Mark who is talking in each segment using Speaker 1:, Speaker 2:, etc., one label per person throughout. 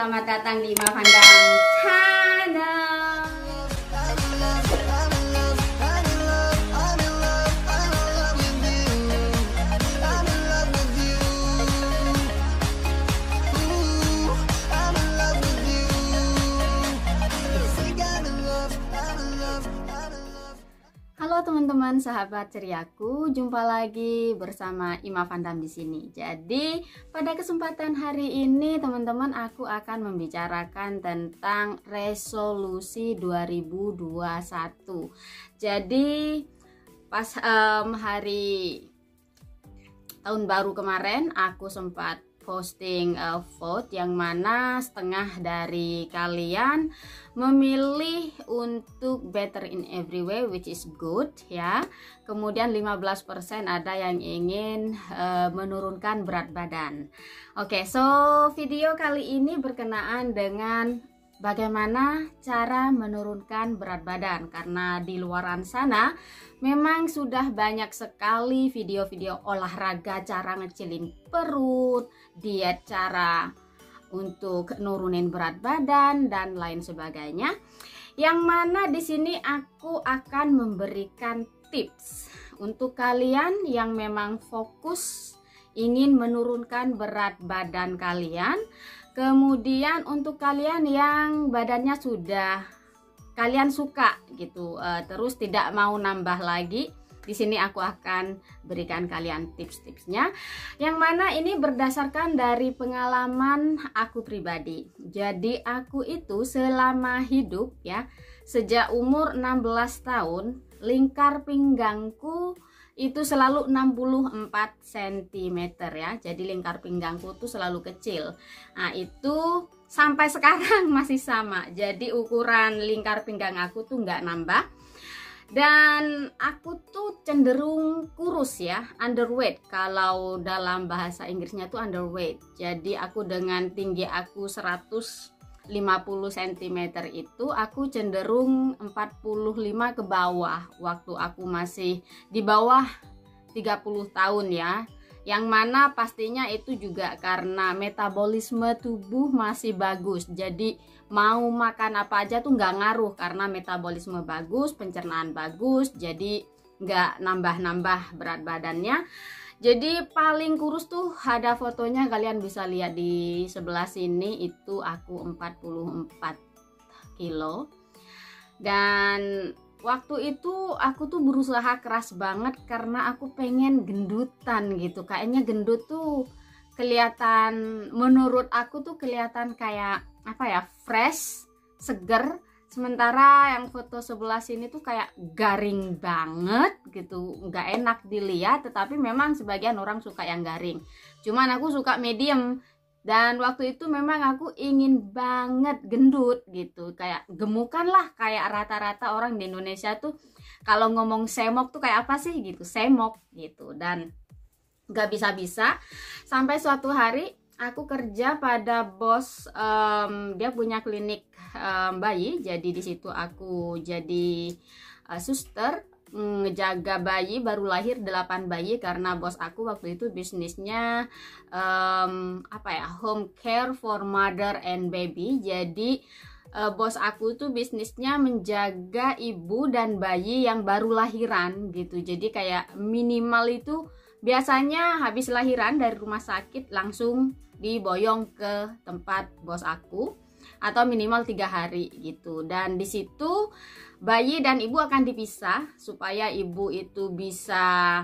Speaker 1: selamat datang di Ima Vandam Channel. Halo teman-teman, sahabat ceriaku, jumpa lagi bersama Ima Vandam di sini. Jadi, pada kesempatan hari ini teman-teman, aku akan membicarakan tentang resolusi 2021. Jadi, pas hari tahun baru kemarin aku sempat posting vote yang mana setengah dari kalian memilih untuk better in every way, which is good ya. Kemudian 15% ada yang ingin menurunkan berat badan. Oke, so video kali ini berkenaan dengan bagaimana cara menurunkan berat badan, karena di luaran sana memang sudah banyak sekali video-video olahraga, cara ngecilin perut, diet cara untuk nurunin berat badan dan lain sebagainya. Yang mana di sini aku akan memberikan tips untuk kalian yang memang fokus ingin menurunkan berat badan kalian. Kemudian untuk kalian yang badannya sudah kalian suka gitu, terus tidak mau nambah lagi, di sini aku akan berikan kalian tips-tipsnya, yang mana ini berdasarkan dari pengalaman aku pribadi. Jadi aku itu selama hidup ya, sejak umur 16 tahun, lingkar pinggangku itu selalu 64 cm ya. Jadi lingkar pinggangku tuh selalu kecil. Nah, itu sampai sekarang masih sama. Jadi ukuran lingkar pinggang aku tuh nggak nambah. Dan aku tuh cenderung kurus ya, underweight. Kalau dalam bahasa Inggrisnya tuh underweight. Jadi aku dengan tinggi aku 150 cm itu aku cenderung 45 ke bawah waktu aku masih di bawah 30 tahun ya. Yang mana pastinya itu juga karena metabolisme tubuh masih bagus. Jadi mau makan apa aja tuh nggak ngaruh karena metabolisme bagus, pencernaan bagus. Jadi nggak nambah-nambah berat badannya. Jadi paling kurus tuh ada fotonya, kalian bisa lihat di sebelah sini, itu aku 44 kilo. Dan waktu itu aku tuh berusaha keras banget karena aku pengen gendutan gitu. Kayaknya gendut tuh kelihatan, menurut aku tuh kelihatan kayak apa ya, fresh, seger. Sementara yang foto sebelah sini tuh kayak garing banget gitu, nggak enak dilihat. Tetapi memang sebagian orang suka yang garing, cuman aku suka medium. Dan waktu itu memang aku ingin banget gendut gitu, kayak gemukan lah, kayak rata-rata orang di Indonesia tuh kalau ngomong semok tuh kayak apa sih gitu, semok gitu. Dan nggak bisa-bisa sampai suatu hari aku kerja pada bos, dia punya klinik bayi. Jadi di situ aku jadi suster, ngejaga bayi baru lahir 8 bayi, karena bos aku waktu itu bisnisnya apa ya, home care for mother and baby. Jadi bos aku tuh bisnisnya menjaga ibu dan bayi yang baru lahiran gitu. Jadi kayak minimal itu biasanya habis lahiran dari rumah sakit langsung diboyong ke tempat bos aku, atau minimal 3 hari gitu. Dan di situ bayi dan ibu akan dipisah supaya ibu itu bisa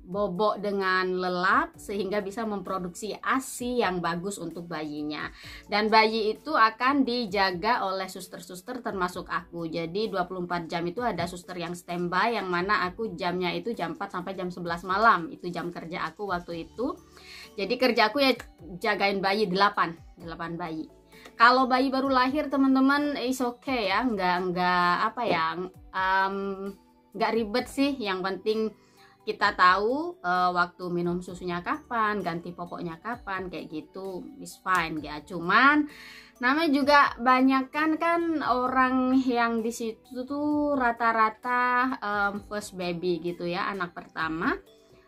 Speaker 1: bobok dengan lelap sehingga bisa memproduksi ASI yang bagus untuk bayinya. Dan bayi itu akan dijaga oleh suster-suster termasuk aku. Jadi 24 jam itu ada suster yang standby, yang mana aku jamnya itu jam 4 sampai jam 11 malam. Itu jam kerja aku waktu itu. Jadi kerja aku ya jagain bayi 8 bayi. Kalau bayi baru lahir teman-teman is okay ya, nggak apa ya, nggak ribet sih. Yang penting kita tahu waktu minum susunya kapan, ganti popoknya kapan, kayak gitu is fine ya. Cuman namanya juga banyak kan orang yang di situ tuh rata-rata first baby gitu ya, anak pertama.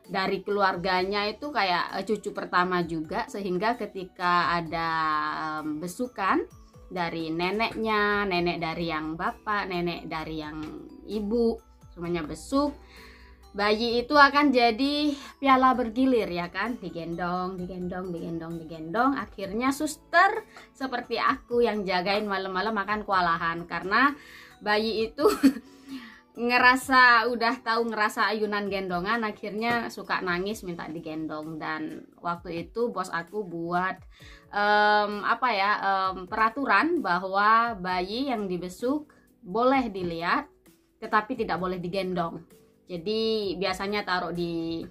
Speaker 1: dari keluarganya itu kayak cucu pertama juga, sehingga ketika ada besukan dari neneknya, nenek dari yang bapak, nenek dari yang ibu, semuanya besuk, bayi itu akan jadi piala bergilir ya kan, digendong, akhirnya suster seperti aku yang jagain malam-malam akan kewalahan karena bayi itu ngerasa ayunan gendongan, akhirnya suka nangis minta digendong. Dan waktu itu bos aku buat peraturan bahwa bayi yang dibesuk boleh dilihat tetapi tidak boleh digendong. Jadi biasanya taruh di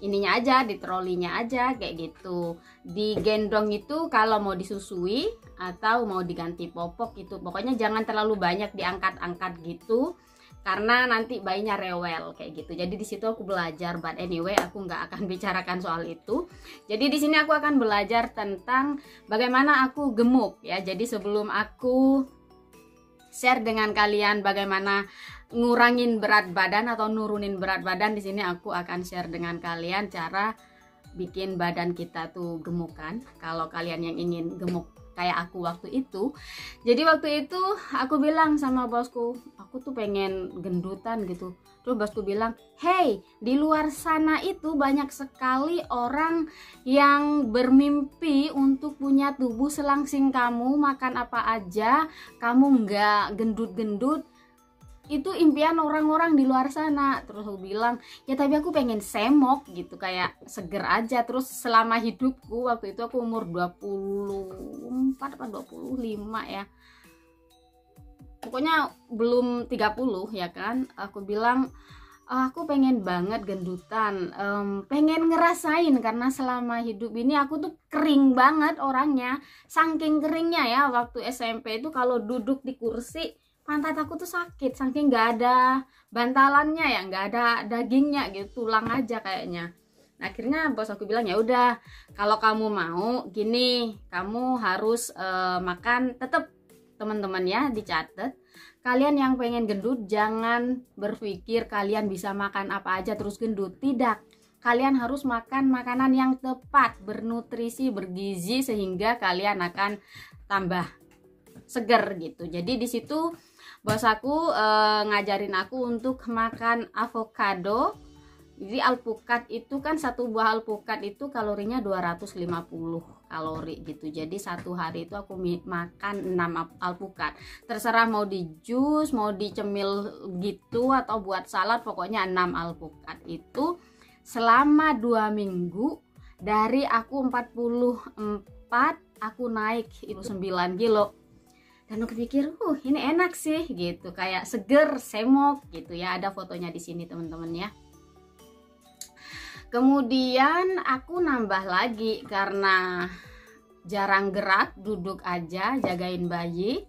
Speaker 1: ininya aja, di trolinya aja kayak gitu. Digendong itu kalau mau disusui atau mau diganti popok itu, pokoknya jangan terlalu banyak diangkat-angkat gitu karena nanti bayinya rewel kayak gitu. Jadi di situ aku belajar, but anyway aku nggak akan bicarakan soal itu. Jadi di sini aku akan belajar tentang bagaimana aku gemuk ya. Jadi sebelum aku share dengan kalian bagaimana ngurangin berat badan atau nurunin berat badan, di sini aku akan share dengan kalian cara bikin badan kita tuh gemuk kan. Kalau kalian yang ingin gemuk kayak aku waktu itu, jadi waktu itu aku bilang sama bosku, aku tuh pengen gendutan gitu. Terus bosku bilang, hey, di luar sana itu banyak sekali orang yang bermimpi untuk punya tubuh selangsing kamu, makan apa aja, kamu nggak gendut-gendut, itu impian orang-orang di luar sana. Terus aku bilang, ya tapi aku pengen semok gitu, kayak seger aja. Terus selama hidupku waktu itu aku umur 24 atau 25 ya, pokoknya belum 30 ya kan. Aku bilang aku pengen banget gendutan, pengen ngerasain, karena selama hidup ini aku tuh kering banget orangnya. Saking keringnya ya, waktu SMP itu kalau duduk di kursi pantat aku tuh sakit, saking nggak ada bantalannya ya, nggak ada dagingnya gitu, tulang aja kayaknya. Nah, akhirnya bos aku bilang, ya udah kalau kamu mau gini, kamu harus makan tetap. Teman-teman ya, dicatat, kalian yang pengen gendut jangan berpikir kalian bisa makan apa aja terus gendut, tidak. Kalian harus makan makanan yang tepat, bernutrisi, bergizi, sehingga kalian akan tambah seger gitu. Jadi di situ bos aku ngajarin aku untuk makan avocado. Jadi alpukat itu kan, satu buah alpukat itu kalorinya 250 kalori gitu. Jadi satu hari itu aku makan 6 alpukat. Terserah mau di jus, mau dicemil gitu atau buat salad, pokoknya 6 alpukat itu selama 2 minggu. Dari aku 44 aku naik 9 kilo. Dan aku pikir, ini enak sih gitu, kayak seger, semok gitu ya. Ada fotonya di sini teman-teman ya. Kemudian aku nambah lagi karena jarang gerak, duduk aja jagain bayi.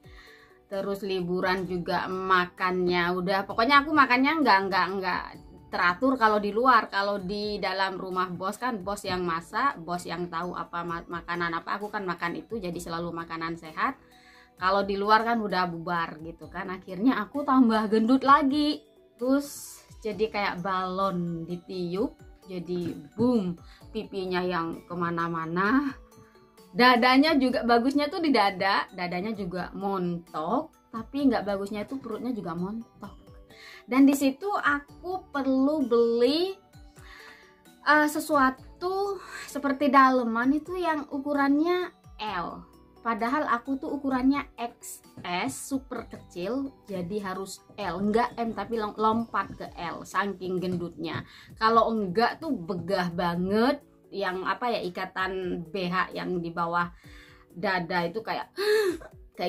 Speaker 1: Terus liburan juga makannya udah, pokoknya aku makannya nggak teratur kalau di luar. Kalau di dalam rumah bos kan bos yang masak, bos yang tahu apa makanan apa, aku kan makan itu, jadi selalu makanan sehat. Kalau di luar kan udah bubar gitu kan. Akhirnya aku tambah gendut lagi. Terus jadi kayak balon ditiup, jadi boom, pipinya yang kemana-mana. Dadanya juga bagusnya tuh di dada, dadanya juga montok. Tapi nggak bagusnya itu perutnya juga montok. Dan di situ aku perlu beli sesuatu seperti daleman itu yang ukurannya L. Padahal aku tuh ukurannya XS, super kecil, jadi harus L, enggak M tapi lompat ke L, saking gendutnya. Kalau enggak tuh begah banget, yang ikatan BH yang di bawah dada itu kayak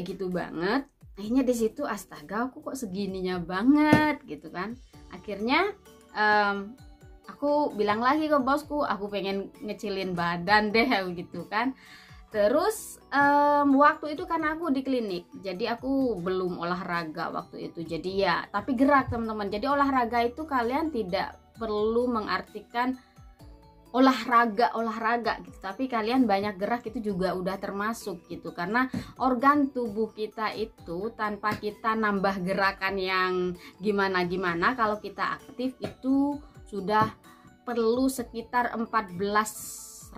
Speaker 1: gitu banget. Akhirnya di situ astaga, aku kok segininya banget gitu kan. Akhirnya aku bilang lagi ke bosku, aku pengen ngecilin badan deh gitu kan. Terus waktu itu kan aku di klinik, jadi aku belum olahraga waktu itu. Jadi ya, tapi gerak teman-teman. Jadi olahraga itu kalian tidak perlu mengartikan olahraga gitu, tapi kalian banyak gerak itu juga udah termasuk gitu. Karena organ tubuh kita itu tanpa kita nambah gerakan yang gimana-gimana, kalau kita aktif itu sudah perlu sekitar 1400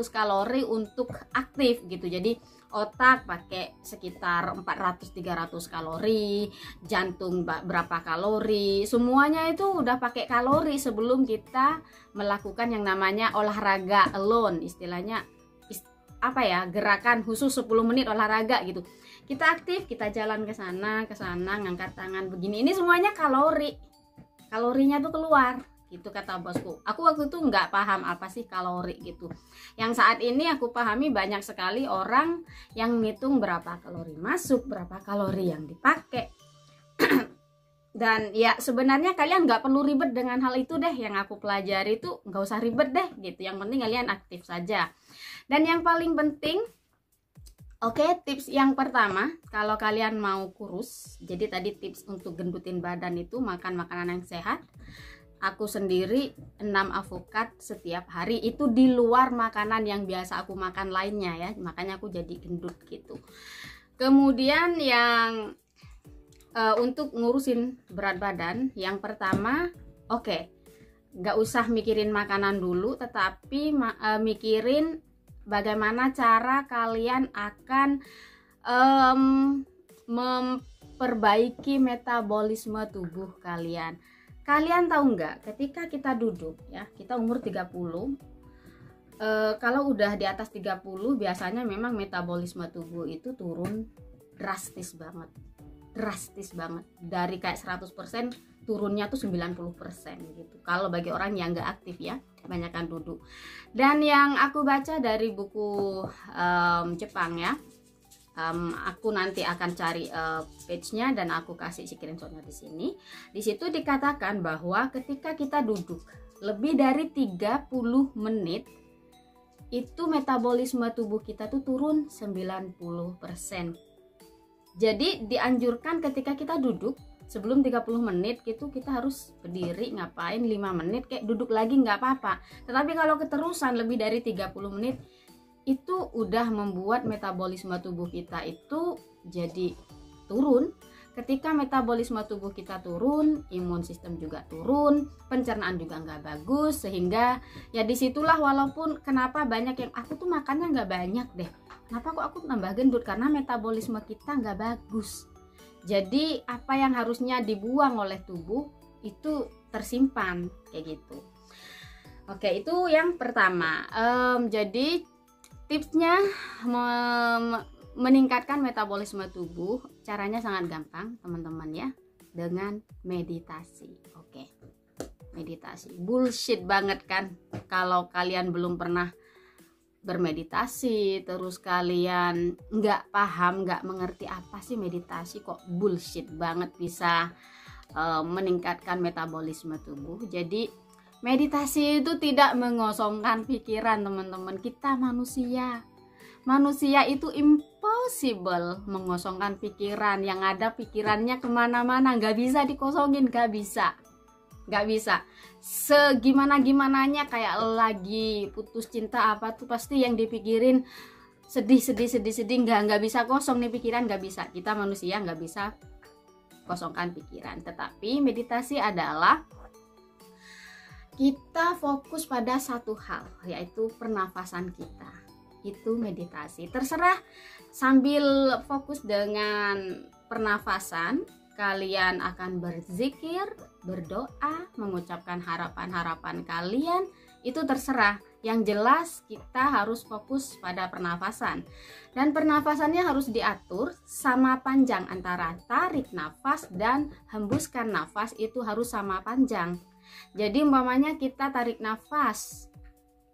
Speaker 1: kalori untuk aktif gitu. Jadi otak pakai sekitar 400-300 kalori, jantung berapa kalori, semuanya itu udah pakai kalori sebelum kita melakukan yang namanya olahraga alone, istilahnya apa ya, gerakan khusus 10 menit olahraga gitu. Kita aktif, kita jalan ke sana, ngangkat tangan begini. Ini semuanya kalori. Kalorinya tuh keluar, gitu kata bosku. Aku waktu itu nggak paham apa sih kalori gitu. Yang saat ini aku pahami banyak sekali orang yang ngitung berapa kalori masuk, berapa kalori yang dipakai. Dan ya sebenarnya kalian nggak perlu ribet dengan hal itu deh. Yang aku pelajari itu nggak usah ribet deh gitu. Yang penting kalian aktif saja. Dan yang paling penting, oke, tips yang pertama, kalau kalian mau kurus, jadi tadi tips untuk gendutin badan itu makan makanan yang sehat. Aku sendiri 6 avokat setiap hari, itu di luar makanan yang biasa aku makan lainnya ya, makanya aku jadi gendut gitu. Kemudian yang untuk ngurusin berat badan, yang pertama, oke, nggak usah mikirin makanan dulu, tetapi mikirin bagaimana cara kalian akan memperbaiki metabolisme tubuh kalian. Kalian tahu nggak, ketika kita duduk ya, kita umur 30, kalau udah di atas 30 biasanya memang metabolisme tubuh itu turun drastis banget. Dari kayak 100% turunnya tuh 90% gitu. Kalau bagi orang yang nggak aktif ya, kebanyakan duduk. Dan yang aku baca dari buku Jepang ya, aku nanti akan cari page-nya dan aku kasih screenshot-nya di sini. Di situ dikatakan bahwa ketika kita duduk lebih dari 30 menit, itu metabolisme tubuh kita tuh turun 90%. Jadi dianjurkan ketika kita duduk sebelum 30 menit gitu, kita harus berdiri ngapain 5 menit, kayak duduk lagi nggak apa-apa. Tetapi kalau keterusan lebih dari 30 menit, itu udah membuat metabolisme tubuh kita itu jadi turun. Ketika metabolisme tubuh kita turun, imun sistem juga turun, pencernaan juga nggak bagus, sehingga ya disitulah walaupun kenapa banyak yang aku tuh makannya nggak banyak deh, kenapa kok aku nambah gendut, karena metabolisme kita nggak bagus. Jadi apa yang harusnya dibuang oleh tubuh itu tersimpan kayak gitu. Oke, itu yang pertama. Jadi tipsnya meningkatkan metabolisme tubuh, caranya sangat gampang teman-teman ya, dengan meditasi. Oke, meditasi bullshit banget kan kalau kalian belum pernah bermeditasi, terus kalian nggak paham, nggak mengerti apa sih meditasi, kok bullshit banget bisa meningkatkan metabolisme tubuh. Jadi meditasi itu tidak mengosongkan pikiran teman-teman. Kita manusia itu impossible mengosongkan pikiran. Yang ada pikirannya kemana-mana, nggak bisa dikosongin, nggak bisa. Segimana-gimananya kayak lagi putus cinta apa tuh pasti yang dipikirin sedih, nggak bisa kosong nih pikiran, nggak bisa. Kita manusia nggak bisa kosongkan pikiran. Tetapi meditasi adalah kita fokus pada satu hal, yaitu pernafasan kita. Itu meditasi. Terserah sambil fokus dengan pernafasan, kalian akan berzikir, berdoa, mengucapkan harapan-harapan kalian, itu terserah. Yang jelas kita harus fokus pada pernafasan. Dan pernafasannya harus diatur sama panjang, antara tarik nafas dan hembuskan nafas itu harus sama panjang. Jadi umpamanya kita tarik nafas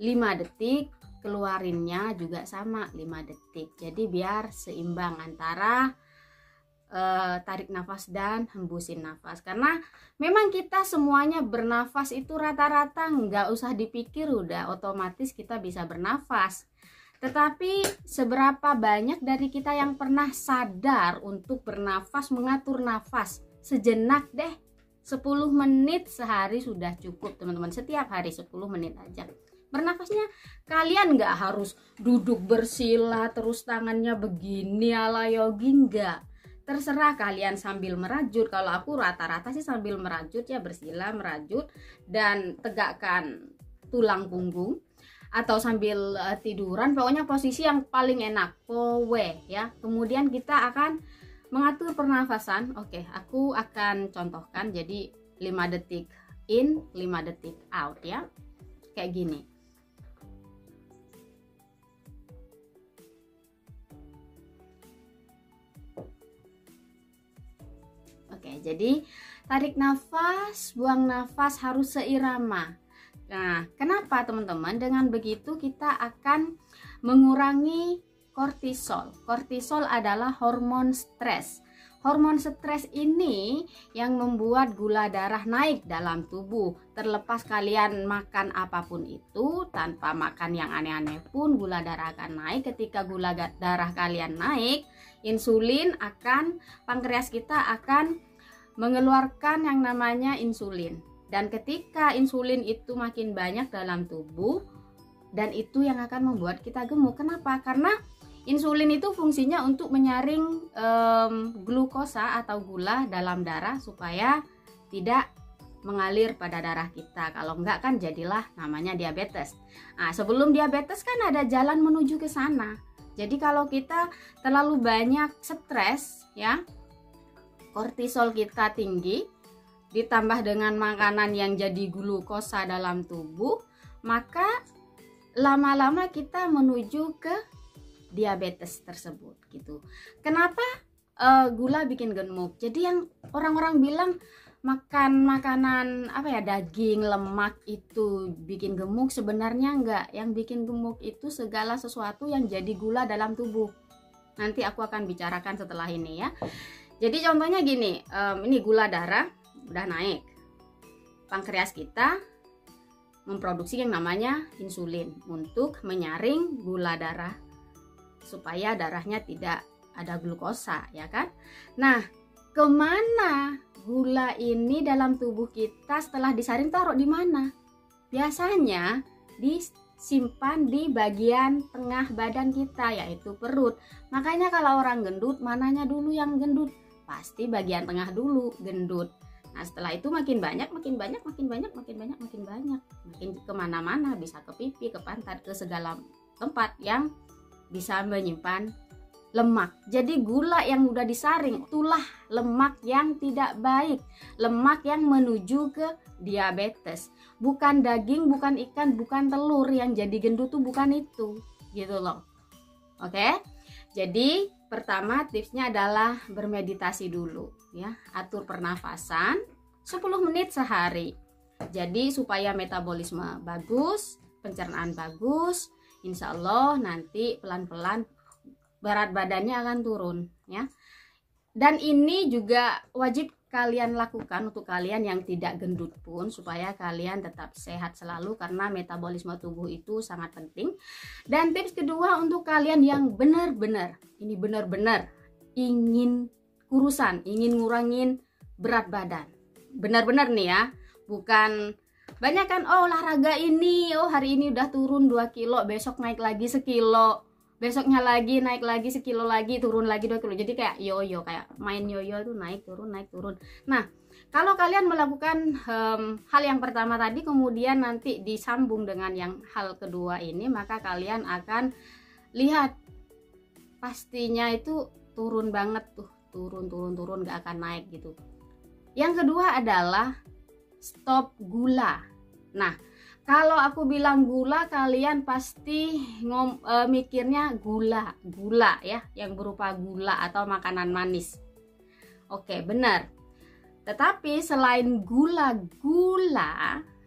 Speaker 1: 5 detik, keluarinnya juga sama 5 detik. Jadi biar seimbang antara tarik nafas dan hembusin nafas, karena memang kita semuanya bernafas itu rata-rata nggak usah dipikir, udah otomatis kita bisa bernafas. Tetapi seberapa banyak dari kita yang pernah sadar untuk bernafas, mengatur nafas sejenak deh, 10 menit sehari sudah cukup teman-teman. Setiap hari 10 menit aja bernafasnya. Kalian nggak harus duduk bersila terus tangannya begini ala yogi, enggak. terserah kalian sambil merajut. Kalau aku rata-rata sih sambil merajut ya, bersila merajut dan tegakkan tulang punggung, atau sambil tiduran, pokoknya posisi yang paling enak, powe ya. Kemudian kita akan mengatur pernafasan. Oke, aku akan contohkan. Jadi 5 detik in, 5 detik out ya, kayak gini. Oke, jadi tarik nafas, buang nafas harus seirama. Nah, kenapa teman-teman? Dengan begitu kita akan mengurangi kortisol. Kortisol adalah hormon stres. Hormon stres ini yang membuat gula darah naik dalam tubuh. Terlepas kalian makan apapun itu, tanpa makan yang aneh-aneh pun gula darah akan naik. Ketika gula darah kalian naik, insulin akan, pankreas kita akan mengeluarkan yang namanya insulin. Dan ketika insulin itu makin banyak dalam tubuh, dan itu yang akan membuat kita gemuk. Kenapa? Karena insulin itu fungsinya untuk menyaring glukosa atau gula dalam darah supaya tidak mengalir pada darah kita. Kalau enggak kan jadilah namanya diabetes. Nah, sebelum diabetes kan ada jalan menuju ke sana. Jadi kalau kita terlalu banyak stres ya, kortisol kita tinggi, ditambah dengan makanan yang jadi glukosa dalam tubuh, maka lama-lama kita menuju ke diabetes tersebut gitu. Kenapa gula bikin gemuk? Jadi yang orang-orang bilang makan makanan apa ya, daging, lemak itu bikin gemuk, sebenarnya enggak. Yang bikin gemuk itu segala sesuatu yang jadi gula dalam tubuh. Nanti aku akan bicarakan setelah ini ya. Jadi contohnya gini, ini gula darah udah naik, pankreas kita memproduksi yang namanya insulin untuk menyaring gula darah supaya darahnya tidak ada glukosa ya kan. Nah, kemana gula ini dalam tubuh kita setelah disaring, taruh di mana? Biasanya disimpan di bagian tengah badan kita, yaitu perut. Makanya kalau orang gendut, mananya dulu yang gendut? Pasti bagian tengah dulu gendut. Nah, setelah itu makin banyak, makin kemana-mana, bisa ke pipi, ke pantat, ke segala tempat yang bisa menyimpan lemak. Jadi gula yang udah disaring itulah lemak yang tidak baik, lemak yang menuju ke diabetes. Bukan daging, bukan ikan, bukan telur yang jadi gendut tuh, bukan itu gitu loh. Oke, jadi pertama tipsnya adalah bermeditasi dulu ya, atur pernafasan 10 menit sehari. Jadi supaya metabolisme bagus, pencernaan bagus, insya Allah nanti pelan-pelan berat badannya akan turun ya. Dan ini juga wajib kalian lakukan untuk kalian yang tidak gendut pun, supaya kalian tetap sehat selalu, karena metabolisme tubuh itu sangat penting. Dan tips kedua untuk kalian yang benar-benar ingin kurusan, ingin ngurangin berat badan, benar-benar nih ya, bukan banyak kan, oh olahraga ini, oh hari ini udah turun 2 kilo, besok naik lagi sekilo, besoknya lagi naik lagi sekilo lagi, turun lagi 2 kilo. Jadi kayak yoyo, kayak main yoyo tuh, naik turun. Nah, kalau kalian melakukan hal yang pertama tadi, kemudian nanti disambung dengan yang hal kedua ini, maka kalian akan lihat pastinya itu turun banget tuh, turun gak akan naik gitu. Yang kedua adalah stop gula. Nah, kalau aku bilang gula, kalian pasti mikirnya gula ya, yang berupa gula atau makanan manis. Oke, benar. Tetapi selain gula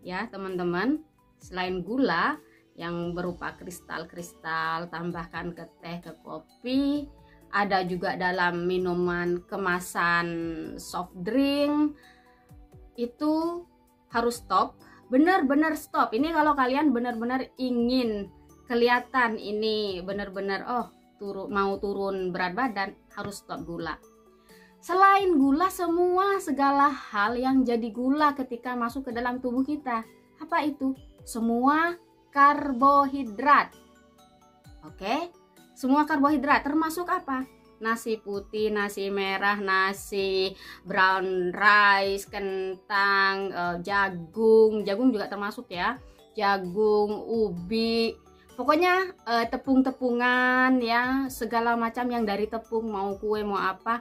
Speaker 1: ya teman-teman, selain gula yang berupa kristal-kristal, tambahkan ke teh, ke kopi, ada juga dalam minuman kemasan soft drink, itu harus stop. Benar-benar stop. Ini kalau kalian benar-benar ingin kelihatan ini benar-benar mau turun berat badan, harus stop gula. Selain gula, segala hal yang jadi gula ketika masuk ke dalam tubuh kita, apa itu? Semua karbohidrat. Oke? Semua karbohidrat termasuk apa? nasi putih, nasi merah, nasi brown rice, kentang, jagung juga termasuk ya, jagung, ubi, pokoknya tepung-tepungan ya, segala macam yang dari tepung, mau kue mau apa.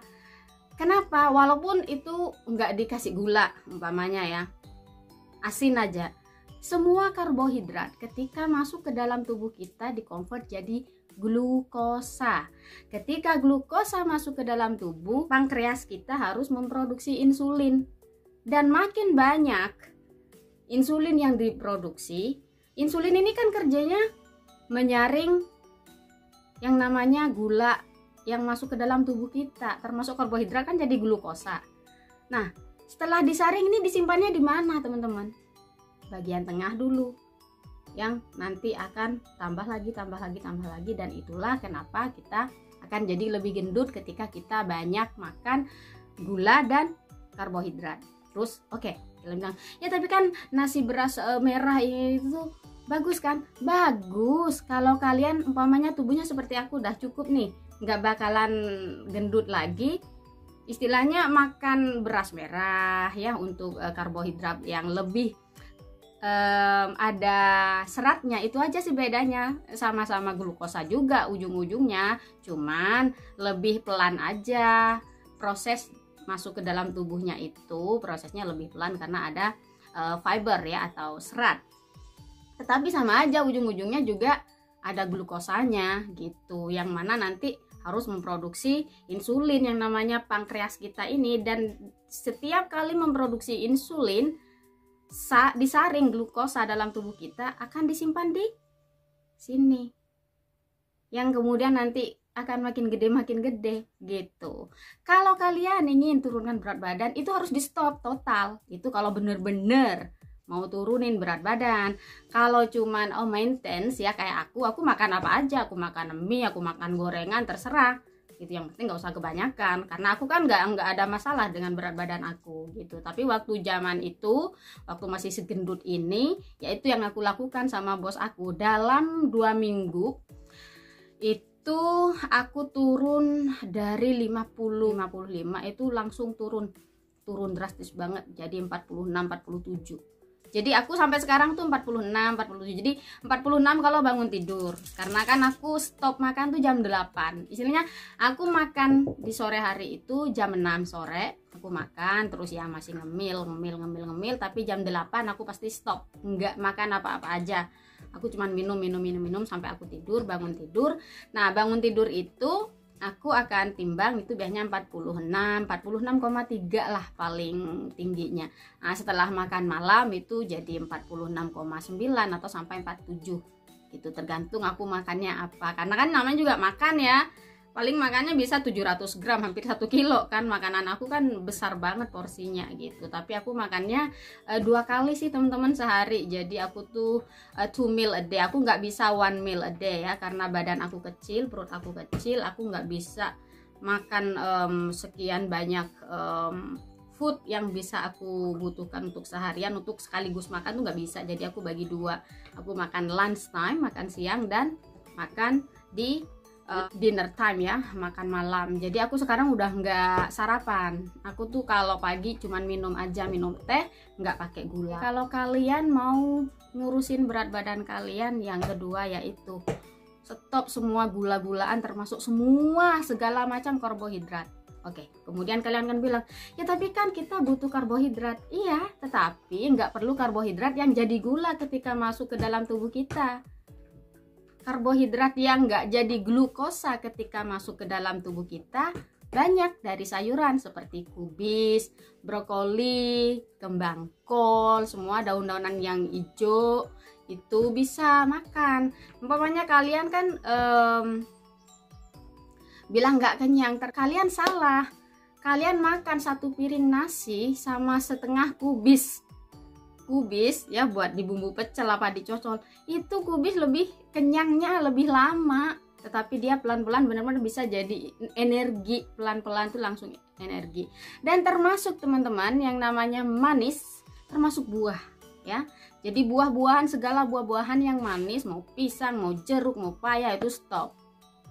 Speaker 1: Kenapa? Walaupun itu nggak dikasih gula umpamanya ya, asin aja, semua karbohidrat ketika masuk ke dalam tubuh kita dikonvert jadi glukosa. Ketika glukosa masuk ke dalam tubuh, pankreas kita harus memproduksi insulin. Dan makin banyak insulin yang diproduksi, insulin ini kan kerjanya menyaring yang namanya gula yang masuk ke dalam tubuh kita, termasuk karbohidrat kan jadi glukosa. Nah, setelah disaring ini disimpannya di mana, teman-teman? Bagian tengah dulu, yang nanti akan tambah lagi, dan itulah kenapa kita akan jadi lebih gendut ketika kita banyak makan gula dan karbohidrat. Terus oke, kalian bilang, ya tapi kan nasi beras merah itu bagus kan? Bagus kalau kalian umpamanya tubuhnya seperti aku udah cukup nih, nggak bakalan gendut lagi. Istilahnya makan beras merah ya, untuk karbohidrat yang lebih ada seratnya, itu aja sih bedanya. Sama-sama glukosa juga ujung-ujungnya, cuman lebih pelan aja proses masuk ke dalam tubuhnya, itu prosesnya lebih pelan karena ada fiber ya atau serat. Tetapi sama aja ujung-ujungnya juga ada glukosanya gitu, yang mana nanti harus memproduksi insulin yang namanya pankreas kita ini. Dan setiap kali memproduksi insulin, disaring glukosa dalam tubuh kita akan disimpan di sini, yang kemudian nanti akan makin gede gitu. Kalau kalian ingin turunkan berat badan, itu harus di stop total. Itu kalau bener-bener mau turunin berat badan. Kalau cuman maintenance ya kayak aku makan apa aja, aku makan mie, aku makan gorengan, terserah gitu, yang penting nggak usah kebanyakan, karena aku kan nggak ada masalah dengan berat badan aku gitu. Tapi waktu zaman itu, waktu masih segendut ini, yaitu yang aku lakukan sama bos aku, dalam 2 minggu itu aku turun dari 55 itu langsung turun drastis banget jadi 46 47. Jadi aku sampai sekarang tuh 46, 47. Jadi 46 kalau bangun tidur. Karena kan aku stop makan tuh jam 8. Istilahnya aku makan di sore hari itu jam 6 sore. Aku makan terus ya masih ngemil. Tapi jam 8 aku pasti stop. Enggak makan apa-apa aja. Aku cuman minum sampai aku tidur, bangun tidur. Nah, bangun tidur itu aku akan timbang, itu biasanya 46,3 lah paling tingginya. Nah, setelah makan malam itu jadi 46,9 atau sampai 47 gitu, tergantung aku makannya apa. Karena kan namanya juga makan ya, paling makannya bisa 700 gram, hampir 1 kilo kan. Makanan aku kan besar banget porsinya gitu. Tapi aku makannya 2 kali sih teman-teman sehari. Jadi aku tuh 2 meal a day. Aku nggak bisa 1 meal a day ya, karena badan aku kecil, perut aku kecil. Aku nggak bisa makan sekian banyak food yang bisa aku butuhkan untuk seharian, untuk sekaligus makan tuh nggak bisa. Jadi aku bagi 2. Aku makan lunch time, makan siang, dan makan di dinner time ya, makan malam. Jadi aku sekarang udah nggak sarapan. Aku tuh kalau pagi cuman minum aja, minum teh, nggak pakai gula. Kalau kalian mau ngurusin berat badan kalian, yang kedua yaitu stop semua gula-gulaan, termasuk semua segala macam karbohidrat. Oke, kemudian kalian kan bilang, ya tapi kan kita butuh karbohidrat. Iya, tetapi nggak perlu karbohidrat yang jadi gula ketika masuk ke dalam tubuh kita. Karbohidrat yang nggak jadi glukosa ketika masuk ke dalam tubuh kita banyak dari sayuran seperti kubis, brokoli, kembang kol, semua daun-daunan yang hijau itu bisa makan. Umpamanya kalian kan bilang nggak kenyang, kalian salah. Kalian makan 1 piring nasi sama setengah kubis ya, buat di bumbu pecel apa dicocol, itu kubis lebih kenyangnya lebih lama, tetapi dia pelan-pelan benar-benar bisa jadi energi, pelan-pelan tuh langsung energi. Dan termasuk teman-teman yang namanya manis, termasuk buah ya. Jadi buah-buahan, segala buah-buahan yang manis, mau pisang, mau jeruk, mau paya, itu stop.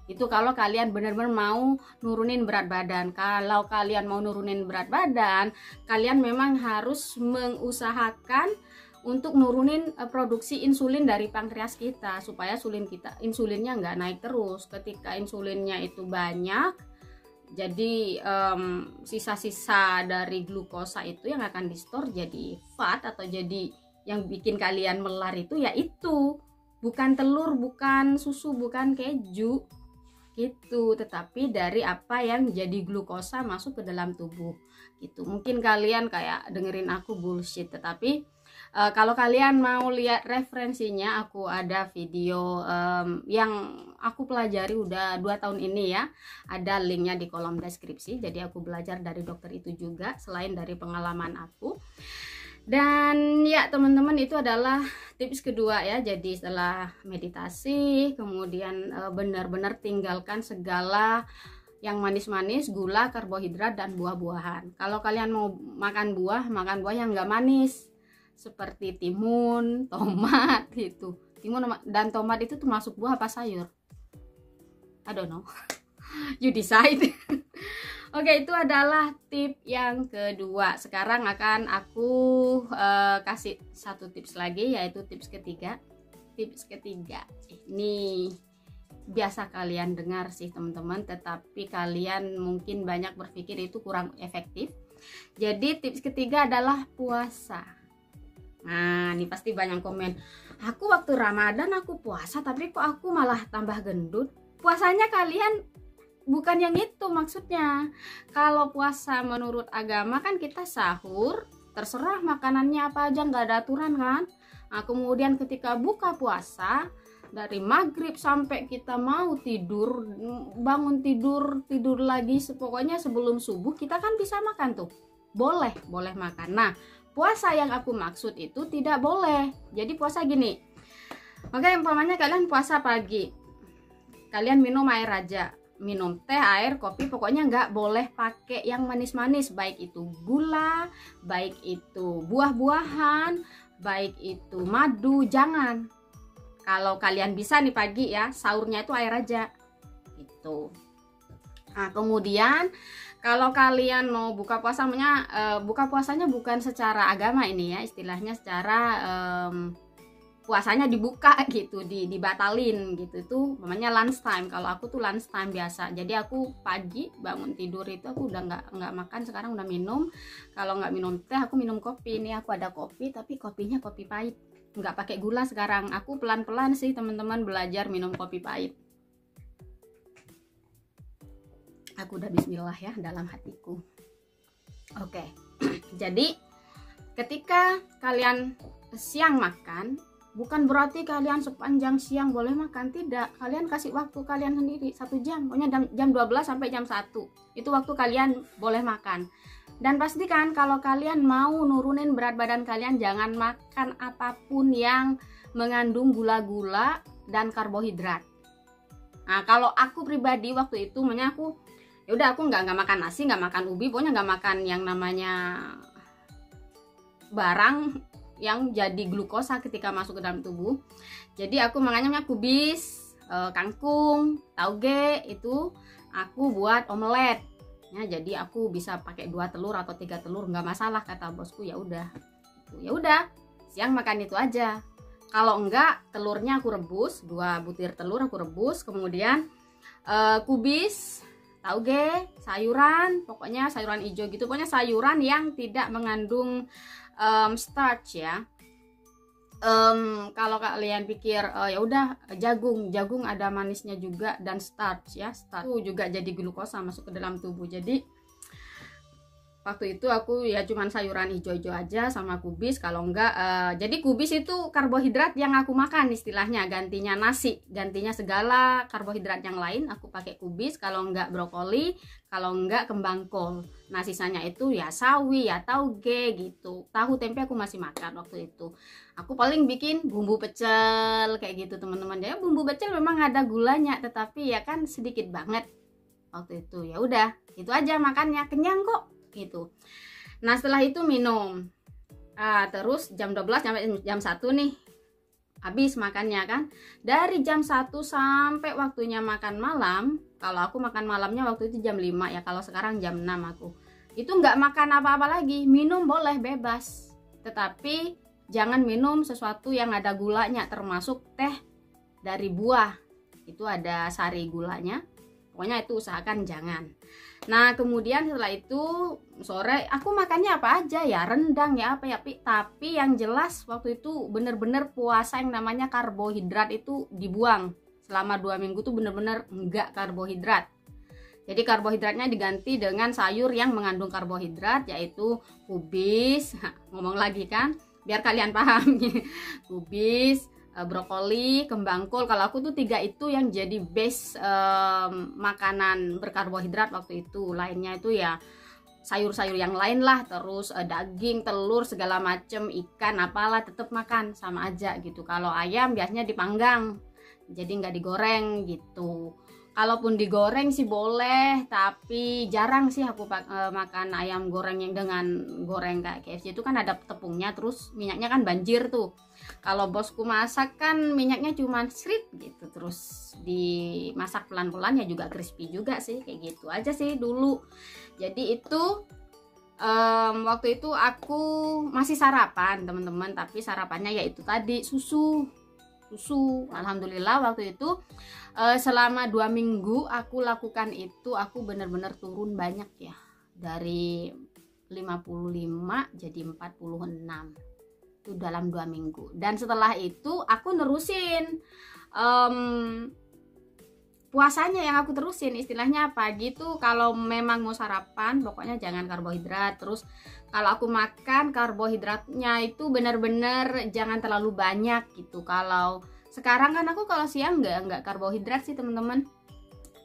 Speaker 1: Itu kalau kalian benar-benar mau nurunin berat badan. Kalau kalian mau nurunin berat badan, kalian memang harus mengusahakan untuk nurunin produksi insulin dari pankreas kita, supaya insulinnya nggak naik terus. Ketika insulinnya itu banyak, jadi sisa-sisa dari glukosa itu yang akan di-store jadi fat, atau jadi yang bikin kalian melar itu ya itu. Bukan telur, bukan susu, bukan keju gitu, tetapi dari apa yang jadi glukosa masuk ke dalam tubuh gitu. Mungkin kalian kayak dengerin aku bullshit, tetapi kalau kalian mau lihat referensinya, aku ada video yang aku pelajari udah 2 tahun ini ya, ada linknya di kolom deskripsi. Jadi aku belajar dari dokter itu juga selain dari pengalaman aku. Dan ya teman-teman, itu adalah tips kedua ya. Jadi setelah meditasi, kemudian benar-benar tinggalkan segala yang manis-manis, gula, karbohidrat, dan buah-buahan. Kalau kalian mau makan buah yang nggak manis, seperti timun, tomat gitu. Timun dan tomat itu termasuk buah apa sayur? I don't know. You decide. Oke, itu adalah tip yang kedua. Sekarang akan aku kasih satu tips lagi, yaitu tips ketiga. Tips ketiga ini biasa kalian dengar sih teman-teman, tetapi kalian mungkin banyak berpikir itu kurang efektif. Jadi tips ketiga adalah puasa. Nah, ini pasti banyak komen, aku waktu Ramadan aku puasa tapi kok aku malah tambah gendut. Puasanya kalian bukan yang itu maksudnya. Kalau puasa menurut agama kan kita sahur, terserah makanannya apa aja, nggak ada aturan kan. Nah, kemudian ketika buka puasa, dari maghrib sampai kita mau tidur, bangun tidur lagi, pokoknya sebelum subuh kita kan bisa makan tuh. Boleh makan. Nah, puasa yang aku maksud itu tidak boleh. Jadi puasa gini. Oke, umpamanya kalian puasa pagi, kalian minum air aja, minum teh, air, kopi, pokoknya nggak boleh pakai yang manis-manis, baik itu gula, baik itu buah-buahan, baik itu madu, jangan. Kalau kalian bisa nih pagi ya, sahurnya itu air aja gitu. Nah, kemudian kalau kalian mau buka puasanya, buka puasanya bukan secara agama ini ya, istilahnya secara puasanya dibuka gitu, dibatalin gitu. Itu namanya lunch time. Kalau aku tuh lunch time biasa. Jadi aku pagi bangun tidur itu aku udah nggak makan, sekarang udah minum. Kalau nggak minum teh, aku minum kopi. Ini aku ada kopi, tapi kopinya kopi pahit, nggak pakai gula sekarang. Aku pelan-pelan sih teman-teman belajar minum kopi pahit. Aku udah bismillah ya dalam hatiku. Oke. Jadi ketika kalian siang makan, bukan berarti kalian sepanjang siang boleh makan, tidak. Kalian kasih waktu kalian sendiri 1 jam, pokoknya jam 12 sampai jam 1. Itu waktu kalian boleh makan. Dan pastikan kalau kalian mau nurunin berat badan kalian, jangan makan apapun yang mengandung gula-gula dan karbohidrat. Nah, kalau aku pribadi waktu itu, makanya aku yaudah aku nggak makan nasi, nggak makan ubi, pokoknya nggak makan yang namanya barang yang jadi glukosa ketika masuk ke dalam tubuh. Jadi aku makanya kubis, kangkung, tauge itu aku buat omelet. Ya, jadi aku bisa pakai 2 telur atau 3 telur, nggak masalah kata bosku. Ya udah, siang makan itu aja. Kalau enggak, telurnya aku rebus, 2 butir telur aku rebus, kemudian kubis tauge, sayuran, pokoknya sayuran hijau gitu, pokoknya sayuran yang tidak mengandung starch ya. Kalau kalian pikir ya udah jagung ada manisnya juga dan starch ya, starch itu juga jadi glukosa masuk ke dalam tubuh. Jadi waktu itu aku ya cuman sayuran hijau-hijau aja sama kubis. Kalau enggak jadi kubis itu karbohidrat yang aku makan istilahnya, gantinya nasi, gantinya segala karbohidrat yang lain aku pakai kubis. Kalau enggak brokoli, kalau enggak kembang kol. Nah, sisanya itu ya sawi, ya tauge gitu. Tahu tempe aku masih makan waktu itu. Aku paling bikin bumbu pecel kayak gitu teman-teman. Ya bumbu pecel memang ada gulanya, tetapi ya kan sedikit banget waktu itu. Ya udah, itu aja makannya, kenyang kok gitu. Nah, setelah itu minum. Terus jam 12 sampai jam 1 nih habis makannya kan. Dari jam 1 sampai waktunya makan malam. Kalau aku makan malamnya waktu itu jam 5 ya, kalau sekarang jam 6 aku. Itu nggak makan apa-apa lagi, minum boleh bebas. Tetapi jangan minum sesuatu yang ada gulanya, termasuk teh dari buah. Itu ada sari gulanya. Pokoknya itu usahakan jangan. Nah kemudian setelah itu sore aku makannya apa aja ya, rendang ya apa ya, tapi yang jelas waktu itu bener-bener puasa yang namanya karbohidrat itu dibuang. Selama 2 minggu tuh bener-bener enggak karbohidrat. Jadi karbohidratnya diganti dengan sayur yang mengandung karbohidrat, yaitu kubis. Ngomong lagi kan biar kalian paham. Kubis, brokoli, kembang kol. Kalau aku tuh 3 itu yang jadi base makanan berkarbohidrat waktu itu. Lainnya itu ya sayur-sayur yang lain lah, terus daging, telur, segala macem, ikan, apalah tetap makan sama aja gitu. Kalau ayam biasanya dipanggang, jadi nggak digoreng gitu. Kalaupun digoreng sih boleh, tapi jarang sih aku makan ayam goreng yang dengan goreng kayak KFC itu kan ada tepungnya, terus minyaknya kan banjir tuh. Kalau bosku masak kan minyaknya cuma srit gitu, terus dimasak pelan-pelan ya juga crispy juga sih, kayak gitu aja sih dulu. Jadi itu waktu itu aku masih sarapan teman-teman, tapi sarapannya yaitu tadi susu. Alhamdulillah waktu itu selama 2 minggu aku lakukan itu, aku benar-benar turun banyak ya, dari 55 jadi 46 itu dalam 2 minggu. Dan setelah itu aku nerusin puasanya, yang aku terusin istilahnya pagi tuh kalau memang mau sarapan pokoknya jangan karbohidrat. Terus kalau aku makan karbohidratnya itu benar-benar jangan terlalu banyak gitu. Kalau sekarang kan aku kalau siang nggak karbohidrat sih teman-teman.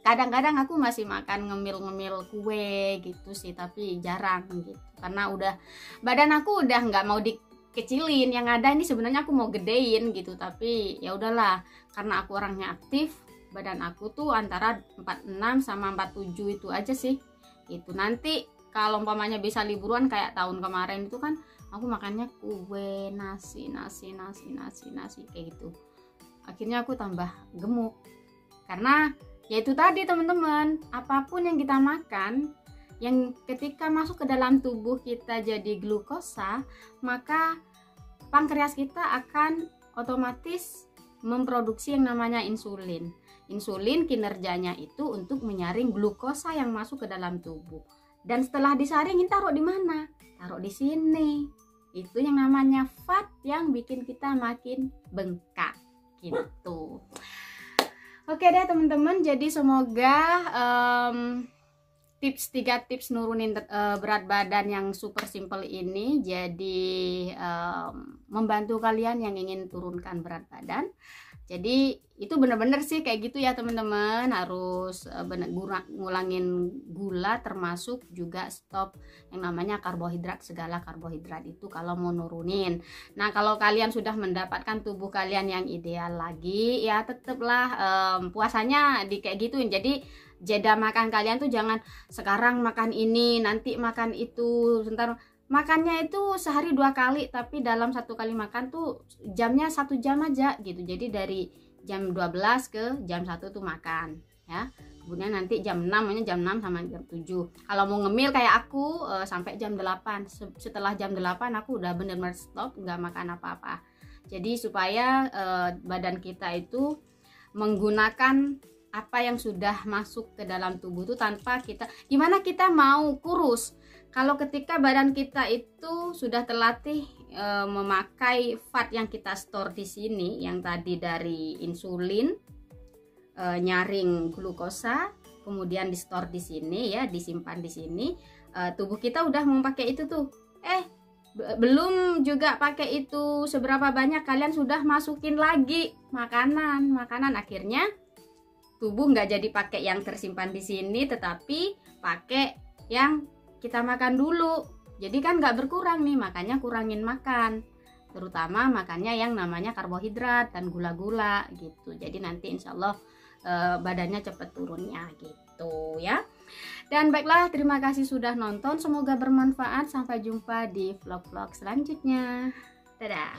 Speaker 1: Kadang-kadang aku masih makan ngemil-ngemil kue gitu sih, tapi jarang gitu. Karena udah badan aku udah nggak mau dikecilin, yang ada ini sebenarnya aku mau gedein gitu, tapi ya udahlah karena aku orangnya aktif. Badan aku tuh antara 46 sama 47 itu aja sih gitu. Nanti kalau umpamanya bisa liburan kayak tahun kemarin itu kan aku makannya kue, nasi kayak gitu. Akhirnya aku tambah gemuk. Karena ya itu tadi teman-teman, apapun yang kita makan yang ketika masuk ke dalam tubuh kita jadi glukosa, maka pankreas kita akan otomatis memproduksi yang namanya insulin. Insulin kinerjanya itu untuk menyaring glukosa yang masuk ke dalam tubuh. Dan setelah disaring, taruh di mana? Taruh di sini. Itu yang namanya fat yang bikin kita makin bengkak gitu. Oke deh teman-teman, jadi semoga 3 tips nurunin berat badan yang super simple ini jadi membantu kalian yang ingin turunkan berat badan. Jadi itu bener-bener sih kayak gitu ya teman-teman, harus ngulangin gula, termasuk juga stop yang namanya karbohidrat, segala karbohidrat itu kalau mau nurunin. Nah kalau kalian sudah mendapatkan tubuh kalian yang ideal lagi, ya tetaplah puasanya di kayak gituin. Jadi jeda makan kalian tuh jangan sekarang makan ini, nanti makan itu, sebentar. Makannya itu sehari 2 kali, tapi dalam 1 kali makan tuh jamnya 1 jam aja gitu. Jadi dari jam 12 ke jam 1 tuh makan ya. Kemudian nanti jam 6, jam 6 sama jam 7. Kalau mau ngemil kayak aku sampai jam 8. Setelah jam 8 aku udah bener-bener stop, nggak makan apa-apa. Jadi supaya badan kita itu menggunakan apa yang sudah masuk ke dalam tubuh itu tanpa kita, gimana kita mau kurus kalau ketika badan kita itu sudah terlatih memakai fat yang kita store di sini, yang tadi dari insulin, nyaring glukosa, kemudian di store di sini ya, disimpan di sini. Tubuh kita udah memakai itu tuh. Belum juga pakai itu seberapa banyak, kalian sudah masukin lagi makanan, akhirnya tubuh nggak jadi pakai yang tersimpan di sini, tetapi pakai yang kita makan dulu. Jadi kan nggak berkurang nih, makanya kurangin makan, terutama makannya yang namanya karbohidrat dan gula-gula gitu. Jadi nanti insya Allah badannya cepet turunnya gitu ya. Dan baiklah, terima kasih sudah nonton, semoga bermanfaat. Sampai jumpa di vlog-vlog selanjutnya. Dadah.